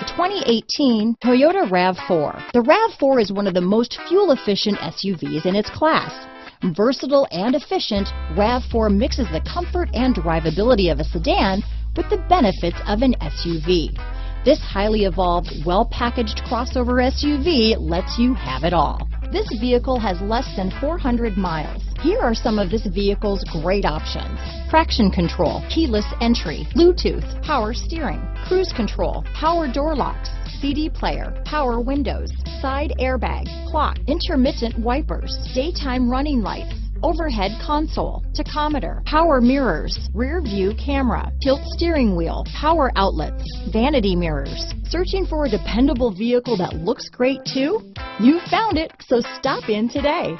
2018 Toyota RAV4. The RAV4 is one of the most fuel-efficient SUVs in its class. Versatile and efficient, RAV4 mixes the comfort and drivability of a sedan with the benefits of an SUV. This highly evolved, well-packaged crossover SUV lets you have it all. This vehicle has less than 400 miles. Here are some of this vehicle's great options: traction control, keyless entry, Bluetooth, power steering, cruise control, power door locks, CD player, power windows, side airbag, clock, intermittent wipers, daytime running lights, overhead console, tachometer, power mirrors, rear view camera, tilt steering wheel, power outlets, vanity mirrors. Searching for a dependable vehicle that looks great too? You found it, so stop in today.